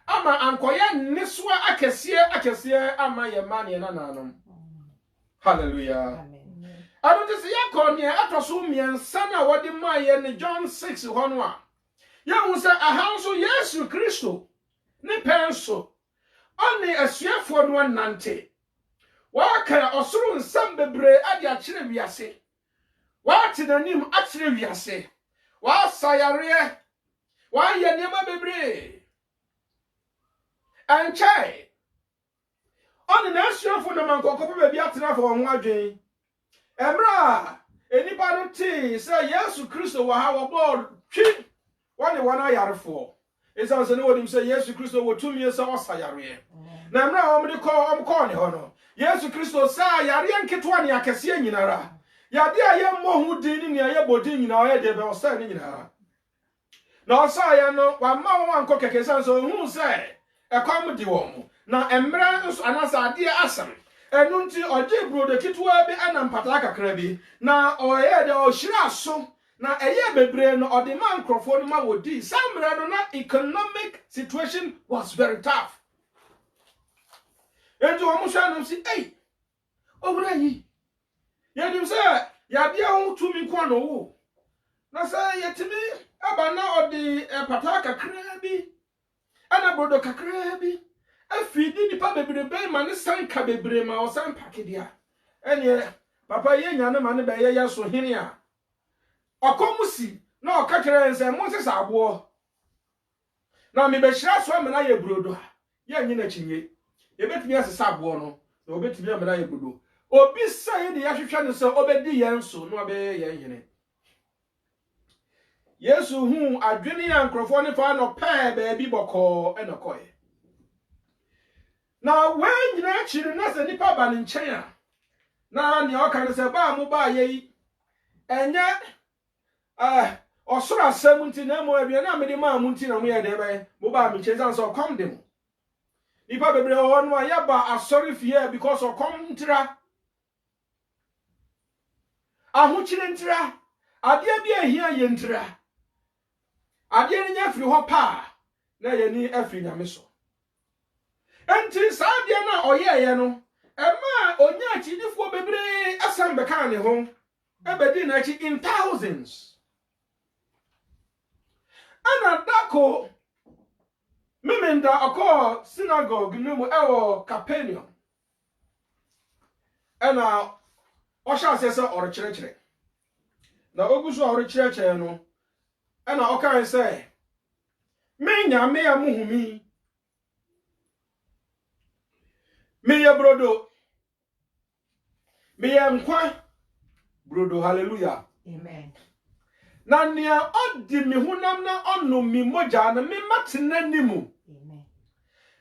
A: ama ankoye nne so akese ama yemma ne na nanom. Hallelujah. Amen. Ado de se yakọ ne atoso miensa na wodi maaye ne John 6 ho no a Yahu sɛ ahanso Yesu Kristo ne penso ɔne asuafo no nante waka ɔsoro nsɛm bebree ade akyerɛ wiase wate n'anim akyerɛ wiase wasayare wayɛ nneɛma bebree ankyɛ ɔne n'asuafo no mankɔkɔpɛ baabi atena fɔ wɔn ho adwen ɛmra enipa no tee sɛ Yesu Kristo wɔ ha wɔbɔ twi wani wana yarefo esan se ne wodim se Yesu Kristo wotumi esa wasayare na mra omde ko ne ho no Yesu Kristo sa yare nketwa ne akese nyinara yade a yemmo hu din ne aye bodin nyina oye de be osa ne nyinara na osa ya no wa ma won anko keke san so hu se ekwam di won na emra nso anasa ade asam enu nti oje bro de kitwa bi anampata kakra bi na oye de ohira so na eye bebre no odema nkrofo no ma wodi samra no na economic situation was very tough. Ento omo hwa no si owura yi yedim se yade ho tumi kwa no wo na se yetimi aba na odi pata kakra bi ana brodo kakra bi afidi nipa bebre be ma ne sanka bebre ma o san pakedia ene papa ye nya ne ma ne be ye so hene a okomusi na okakere nse monse abo na me be hira so amena ye brodo a ye nyi na chinye ye betumi asesa abo no na obetumi amena ye brodo obi sai de yahwehwe ne se obedi yen so no be ye hene Yesu hu adwene ya nkrofo ne fa no pa ba bi boko enokoye na wen nyina chiri na se nipa ba ne nchen a na ne o kan se ba mu ba ye enye osoro asem nti na mo abia na mede ma mu nti na mo ye de be mo ba mi cheza so come dem nipa bebre ho no ya ba asori fie because of come ntira ahu chire ntira ade bi ehia ye ntira ade ni nya firi ho pa na ye ni afiri nyame so enti saa de na oye ye no ema onya chidifo bebre asam be kan ne ho ebedi na chi in thousands. Ana dako mimenda akọ synagogue numu ewo Capernaum. Ana osha sese orekyerɛkyerɛ. Na oguso orekyerɛkyerɛ no ana okan sɛ menya me amuhumi. Meye brodo. Meye nkwa brodo hallelujah.
B: Amen. na nea odi mi hunam na ono mi mogya na me matena nimu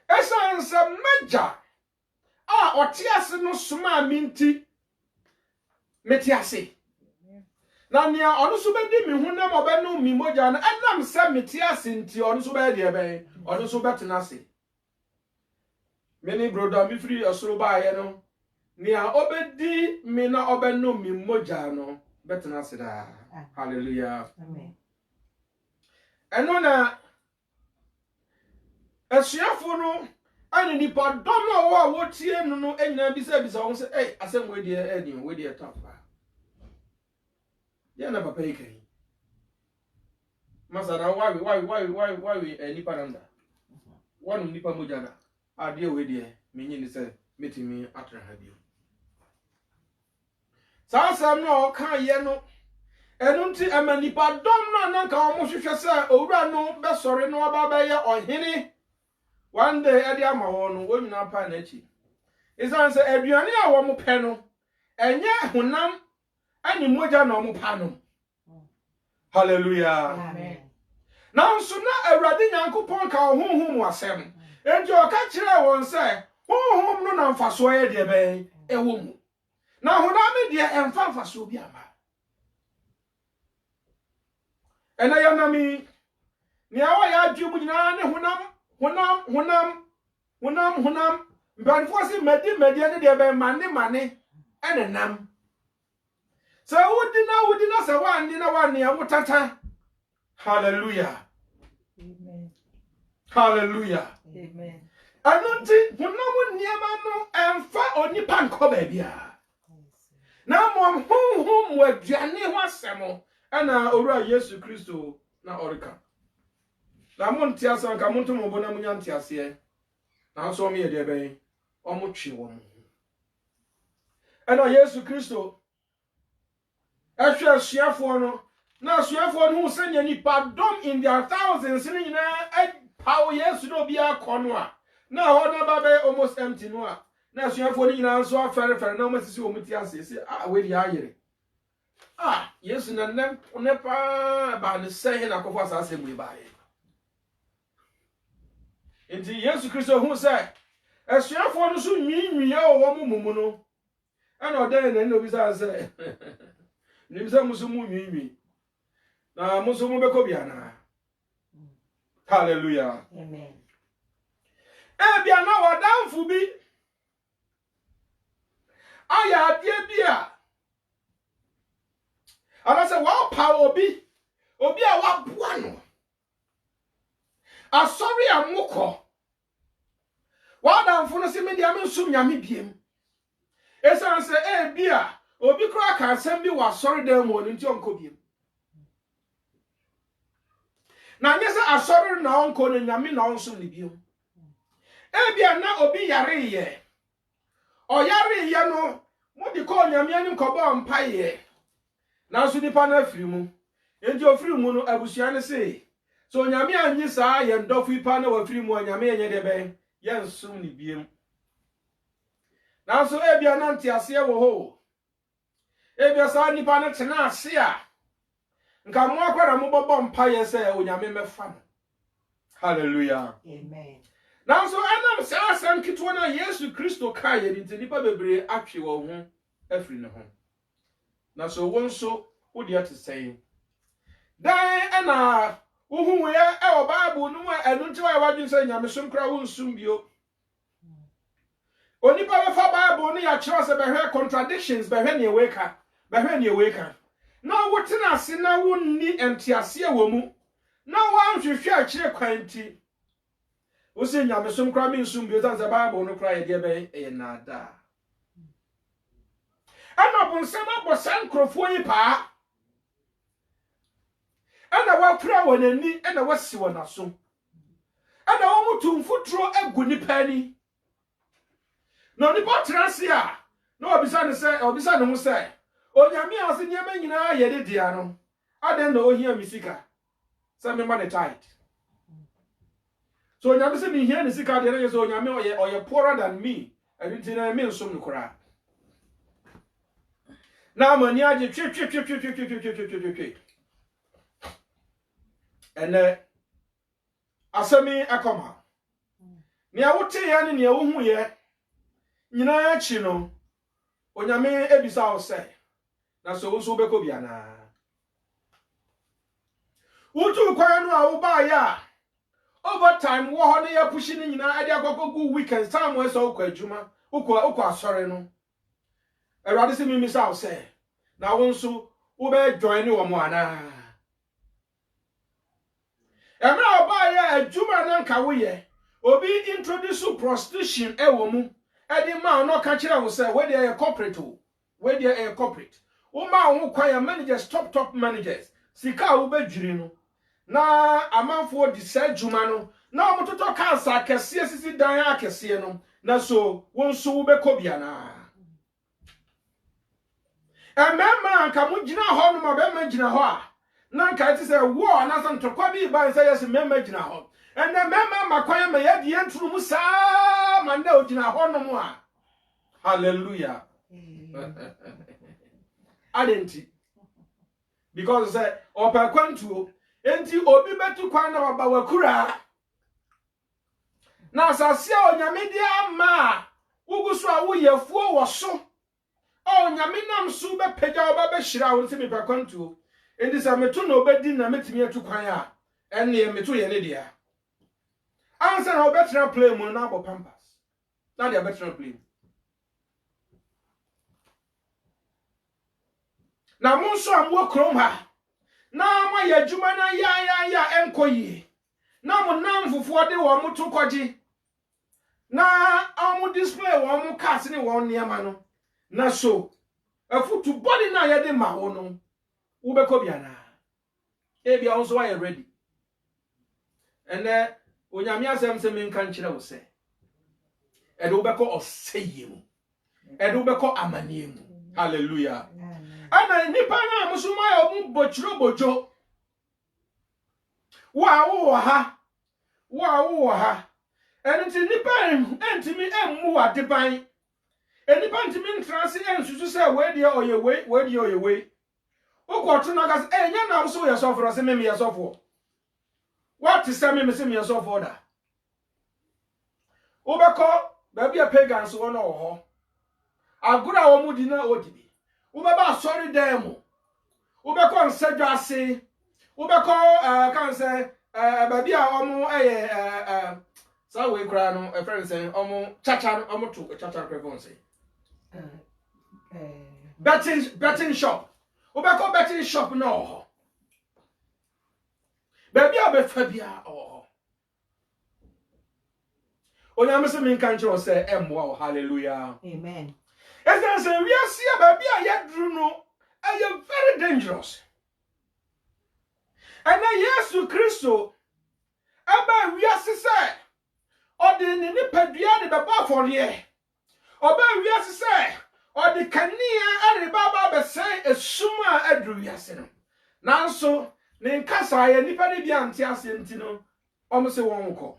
B: esansa magya a otiase no soma minti metiase na nea ono so bedi mi hunam obenu mi mogya na enam se metiase nti ono so be de be ono so betena ase many brother mi free osoro ba ye no nea obedi mi na obenu mi mogya no betena ase da. Hallelujah.
C: Amen.
B: Eno na asuafo no ani nipa dom na wo wotie no no enyina bisa won say asem we de tafa ya na papa ikai masara why nipa nanda wanu nipa mojana ade we de menyi ni say metimi atra ha bio sam no kan ye no enunti amanipa dom no na ka omo hwehwe se owura no be sori no aba be ye ohene one day edi ama wo no wonyina pa na chi isan se aduane a wo mo pe no enye honam ani moja na omo pa no. Hallelujah.
C: Amen.
B: Now so na awurade nyankopon ka honhom wasem enti o ka kire won se honhom no na mfaso ye de be ewo mu na honam de emfa mfaso bi ama ena yanami ni awa ya adwum nyina ne honam mbanfo si medi ne de be mane enenam so wudi na se wandi na wani ya wutata. Hallelujah.
C: Amen.
B: Hallelujah.
C: Amen.
B: Anunti honam niema no emfa onipa nko ba bia na mo honhom waduane ho asemo ana owura Yesu Kristo na orika na monti asan ka monto mo bona munya ntiase na so me ye de ben omo twe wo mo ana Yesu Kristo ehwe asuafo no na asuafo no hu senya nipa dom in their thousands ni nyina pawo Yesu no bia kono a na ho na ba be almost empty no a na asuafo ni nyina so afere na o masisi o muti ase se we di ayere Yesu na ne pa ba ne se na kofo asase mu ba ye enti Yesu Kristo hu se asuafo no so nwinwi ya wo mumu no ana odan na no bi se nimsa musumu nwinwi na musumu be ko bia na. Hallelujah.
C: Amen.
B: Bia na wadamfu bi aya ade bia ana se wa pa obi a wa boa no asori amukọ wadamfu no se me dia me nsum nyame biem esan se bia obi kura ka asem bi wa asori dem won nti onko biem na nyese asori na onko no nyame na onsum ne biem bia na obi yare ye oyare ye no mudi ko nyame anim ko ba mpaye na so nipa na afiri mu enti ofiri mu no abusua ne se so nyame anyi saa ye ndofo ipa na wafiri mu nyame enye de ben ye nsum ne biem na so bia na ntiase wo ho bia saa nipa na tena ase a nka mo akwara mo bobo mpaye se onyame mefa no. Hallelujah.
C: Amen.
B: Now so anam sa asam kitwa na Yesu Kristo kai ye nti nipa bebre atwe wo ho afiri ne ho. Na so won so wo de atesɛn. Dan ana wo hu ye o Bible no enu nti wa wadwin sɛ nyame som kra wo nsum bio. Onipa be fa Bible no ya kyerɛ sɛ behwe contradictions behwe ne weka. Na wo tena ase na wo ni entiase wɔ mu. Na wo anhwehwɛ akyire kwanti. Ose nyame som kra me nsum bio tanse Bible no kra ye de be nada. Ana bonsam abosan krofo yi pa. Ana wa kra wonani ana wasi wonaso. Ana wo mutu mfutro egu nipa ni. Na nipa trase a na obisa ne ho se onyame ase nyema nyina ye de dia no. Aden na ohia misika. Se me man tight. So nyame se me hia ne sika de na so nyame oye poorer than me. Everything na me nsum no kora. Na mani age twe. ene asemi akoma nea wote ya ne nea wohu ye nyina achi no onyame ebisa wo se na so wo so beko bia na wotu kwan no a wo ba ya over time wo ho ne ya pushi ne nyina ade agogogu weekend time we so kwa adwuma ukọ asọre no erade se mi misa wo se na wo nso wo be join wo mo ana emra oba ya adwuma na nka wo ye obi introduce prostitution ewo mu edi ma no ka kire wo se we dey corporate o we dey corporate wo ma wo kwan ya managers top managers sika wo be dwiri no na amanfo di sa adwuma no na wo toto kansa kese sisi dan akese no na so wo nso wo be ko bia na emema anka mu gina ho no ma be ma gina ho a na nka ti se wo na san tokwa bi ba se yes mema gina ho ene mema makwan ma ye die nturu mu saa ma na ogina ho no mu a hallelujah adenti because say opa kwantuo enti obi betu kwan na oba wakura na asase a onyame di ama wugusu a wo yefuo wo so onyame nam so be pagya oba be hira wo se me pa kwantuo enti sa metu na obedi na metimi atu kwan a ene metu ye ne dia answer na obetra play mu na abo pampas na dia betra play na munso amwo krom ha na ma ya juma na ya enkoyi na mo nam fufuo de wo mo to koji na amu display wo mo cars ni wo niama no na so afutu body na ya de ma wo no wo be ko bia na e bia wo so ya ready ene onyame asem se men kan kire wo se e de wo be ko oseye mu e de wo be ko amanie mu hallelujah ana nipa na musuma ya omu bochiro bojo wa ha enti nipa entimi emmu adeban enipa entimi ntrase ensusu se we de oye okoto na gas enya na so ye sofro se me ye sofo what is me se me ye sofo da obeko ba bia pagans wo na wo ho agura wo mu di na odibi ubeba sorry dem ubeko nsedwa ase ubeko kan say ba bia omo sa we kra no a friend say omo chacha omo to chacha prefon say betting shop ubeko betting shop no ba bia be fa bia onyame se min kan kire say emwa hallelujah
C: Amen.
B: As I we are see baby I drew no I am very dangerous. And now Jesus Christo aba we are say or the nipadua de baba for ye oba we are say or the kania and baba be say esuma adru wiase no nanso ne nkasa ye nipa de bia ante ase ntino omo se won ko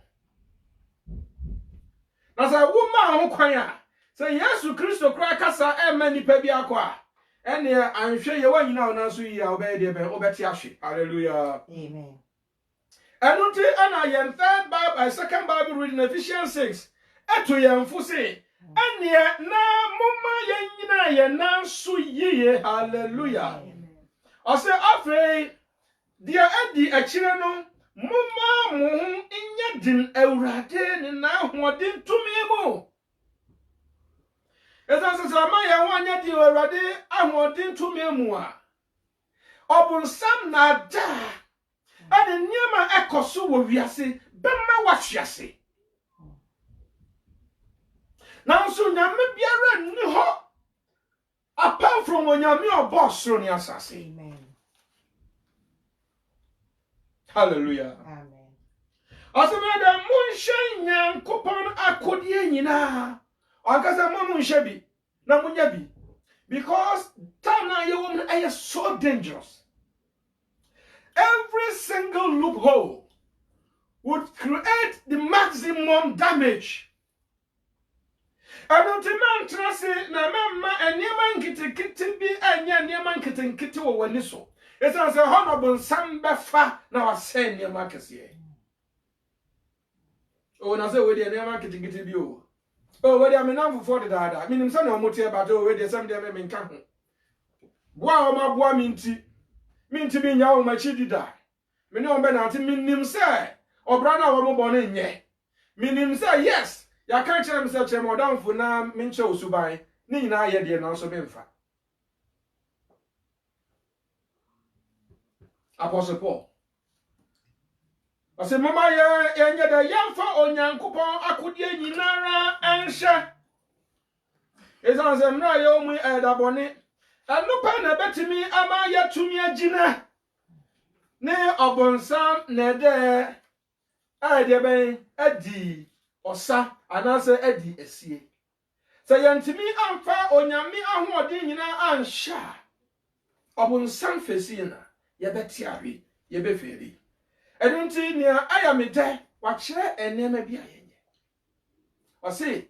B: na say woman ho kwan a say Yesu Kristo kra kasa ema nipa bi akwa ene anhwe ye wanyina ona so yi a obey de be obeti ahwe hallelujah
C: Amen.
B: Enunti ana yen third Bible second Bible reading Ephesians 6 eto yen fu se ene na mumma yenyina ye na so yiye hallelujah ose afei dia adi akire no mumma mu inya din awurade ne na hodin tumi mu Esa sesama ya wanya di awurade ahodin tumi mu a obunsam na da ade niema ekoso wo wiase bemma wahwiase nanso nyame biara ni ho apart from onyame obosro ni asase
C: Amen.
B: hallelujah
C: Amen.
B: asema da munshe nyankopon akodie nyina akasa munshe bi na munya bi because time na you woman are so dangerous. Every single loophole would create the maximum damage. I don't trust na mama and yaman kiti bi anya yaman kiti wo wani so. It's as a honorable Sambefa now send your markets here. Oh, and I say, where the market get you. Oh, where I mean, I'm for the data. I mean, I'm son of Motia, but already some day I'm in camp. Wow, my boy, minty be now, my chidi die. Me no be na minim say obrana wo mo bone nye minim say yes ya kan kire me say kire mo danfo na me nche osuban ni nyina ye de na so be mfa Apostle Paul ase mama ye nye de yamfa onyankopon akodie nyinara enhye ezan se mra ye omu edabone anu pa na betimi ama ye tumi agina ne obonsam ne de ben adi osa anase adi esie se yantimi amfa onyame ahoɔden nyina ansha obonsam fesi na ye betiawe ye beferi edunti ne ayamede wa kire enema bi ayenye o se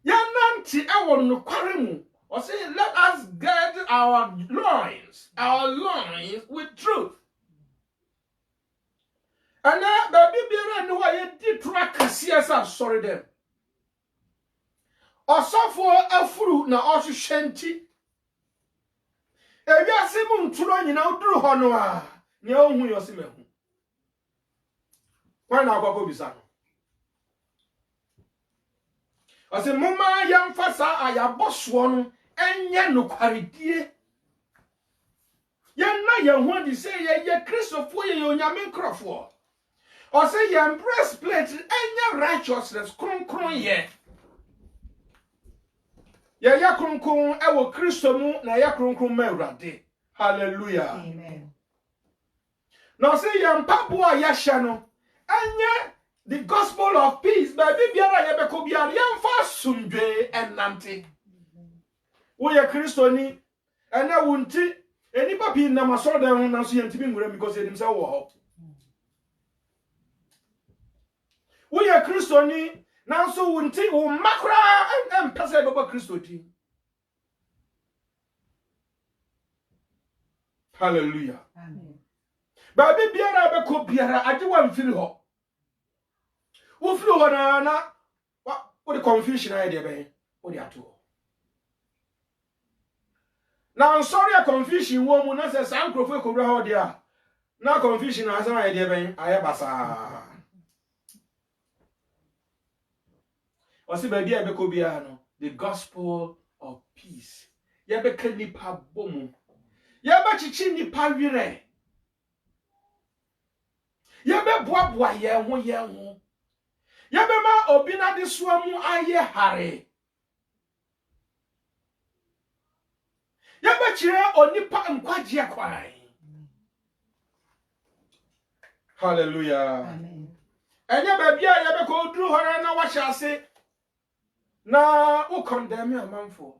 B: yananti ewo nokware mu o se let us gird our loins with truth. And now, baby, be no way did track CSR, sorry them. Or so for a fruit now, also shanty. If you are Simon Turon, you know, do honor, you know who you're Simon. Why now, Babo Bisano? I say, Mama, young Fassa, I have boss one, and ya no quality. Yan na ya want to say, ya Christopher, you yamin Crawford. Or say your breastplate and your righteousness, kron ye. Ya kron ewo Christo mu na ya kron mewrade. Hallelujah.
C: Amen.
B: Now say your pabua yashano. Anya the gospel of peace. Baby biara ye beko biara yam fa sumdwe enante. Wo ye Christo ni ena wunti eni papi na maso dan na so yantimi ngura because edim say wo ho. We are Christoni, now so wunti o makra and pese baba Christoti. Hallelujah.
C: Amen.
B: Baby biara be ko biara ade wan firi ho. Wo firi ho na what the confusion I dey be. What dey ato. Now sorry a confusion wo mu na say sankrofo ekowura ho dia. Na confusion asem I dey be ayebasa. The gospel of peace. Yabeka nipa bomu. Yaba chichi nipa wire. Yabe boa ye ho. Yabe ma obina de suamu aye hare. Yabe chire onipa nkwaje kwai. Hallelujah.
C: Amen.
B: Enya ba bia yabe ko duru hora na wahya now, who condemn your man for?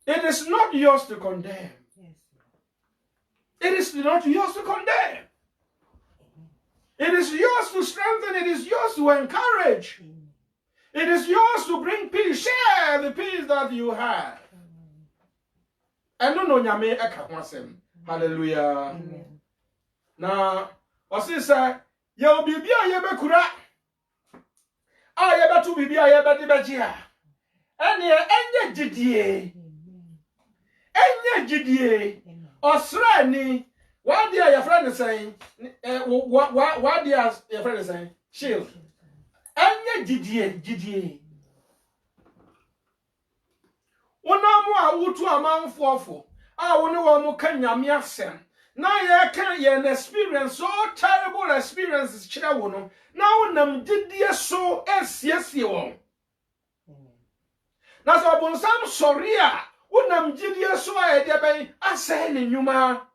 B: It is not yours to condemn.
C: Yes.
B: It is not yours to condemn. It is yours to strengthen. It is yours to encourage. It is yours to bring peace. Share the peace that you have. And no nyame ekakwasem. Hallelujah.
C: Amen.
B: Now, osisa ye obibia ye bekura. Aye betu bibia ye bedi bejia. Enye jidie. Enye jidie. Osrani what dia your friend is saying what dia your friend is saying shield. Enye jidie. Wonamu a wutu amanfofo a woni wo mu kan nyame asem. Na ye can ye experience so terrible experiences kire wo no. Now nam didie so esiesie won. Na so bonsam sorry a wonam didie so a ede ben asɛ ne nyuma.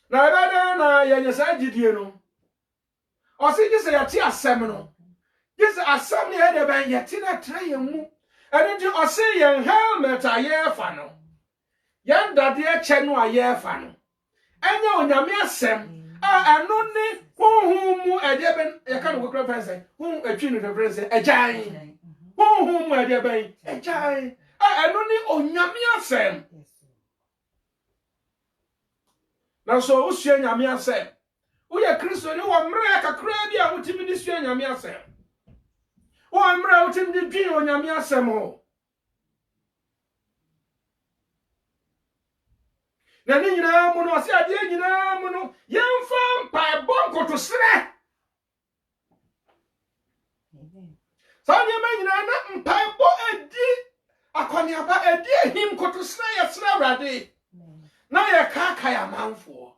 B: Na bada na ye nyesa didie no. O se gise ya ti asɛm no. Gise asɛm ne ede ben ye ti na tra ye mu. Ene di o se ye helmet a ye fa no. Ye ndade e che no a ye fa no. Enya onyame asɛm anu ni huhumu edeben ye kan go kra fanse hu atwi no reference ejan huhumu edeben ejan eno ni onyame asem na so usua nyame asem wo ye Kristo ni wo mra kakra bi a wotimi ni sua nyame asem wo mra wotimi di dwen onyame asem ho na ni nyina mu no ase ade nyina mu no yemfa mpa bonkoto sere Sanya nyina na mpa bo edi akoni aba edi him koto sere ya sere awrade na ye kaka ya manfo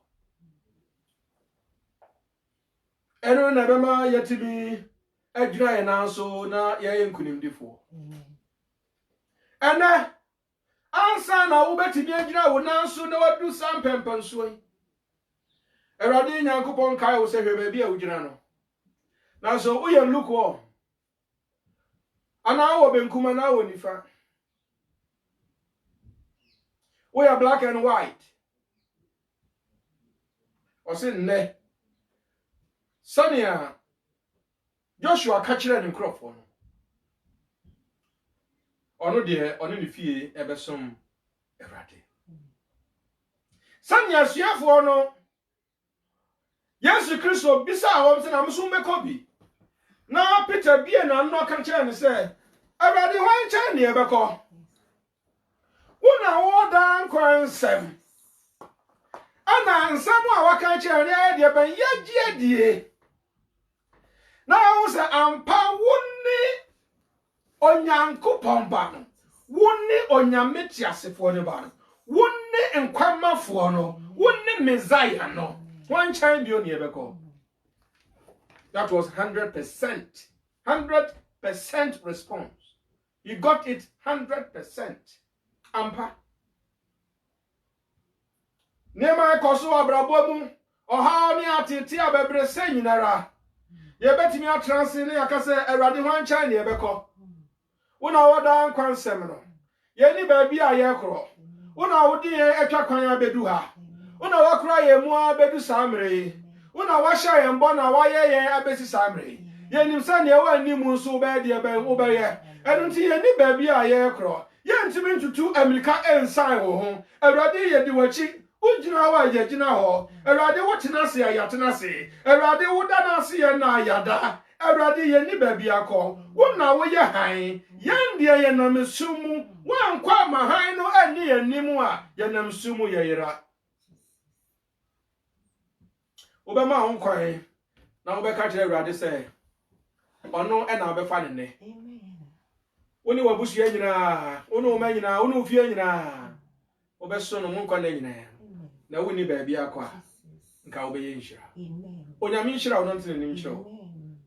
B: eno na bema yetibi adwira ye nanso na ye nkunimdifo ena ansa na wo betibi adwira wo nanso na wadu sampempanso yi awrade nyankopon kai wo se hwe ba a wo gyina no nanso wo ye luko ana wo benkuma na wo nifa we are black and white o se nne Sania Joshua kachire ne nkrofo no ono de ono ne fie ebesom Ewrade Sania suafo no Yesu Kristo bisa awom se na mso mekobi na Peter bie na no kachire ne se Ewrade hwan cha ne ebeko Una wodan kwansem ana nsam a waka kire ne de ban yagie die na wo se ampa wonni onyankopon ba no wonni onyameti asefo ne ba no wonni enkwamafo no wonni Messiah no one time bio ne ebeko that was 100% response you got it 100% ampa nema ekoso abrabo mu oha ni atete abebre se nyinara ye betimi atranse ne yakase Ewrade hwan chan ne ebeko wona woda kwansem no ye ni ba bi a ye kro wona wodi ye etwa kwan abedu ha wona wakura ye mu abedu samre wona wahya ye mbo na waye ye abesi samre ye nim se ne wa ni mu nso ba de ba wo ba ye enu nti ye ni ba bi a ye kro ye ntimi ntutu Amerika ensan wo ho Ewrade ye di wachi ujina wa ye jina ho Ewrade wotena se ya tena se Ewrade woda na se ye na yada Ewrade ye ni ba bi akọ wona wo ye han yande ye nam sumu wankwa ma han no ani anim a ye nam sumu ye yira obema ho kwan na obeka kire Ewrade se ono e na obefa ne ne woni wabusu ye nyina ono ma nyina ono fie nyina obeso no nkwa na nyina na woni ba bi akọ nka obeye nhira onyame nhira wo ntene ne nhira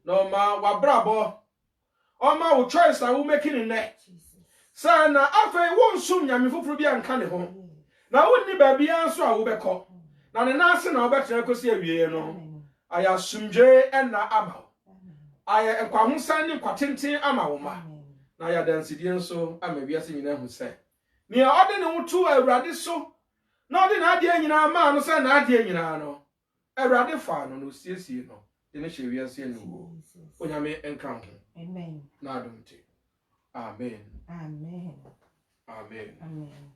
B: no ma wabrabo oma wo choice a wo making ne sana afei wo nsum nyame foforo bi anka ne ho na woni ba bi anso a wo beko na ne nase na obetra kosi awie no aya sumdwe na ama aya ekwahunsan ne kwatenten ama wo ma na ya dansidie nso ama wiase nyina hu se ne ode ne wutu Ewrade so na ode na ade nyina ma no se na ade nyina no Ewrade fa no no siesie no de ne hye wiase ne wo onyame enka ho
C: Amen.
B: na adonte amen
C: Amen.
B: amen
C: Amen.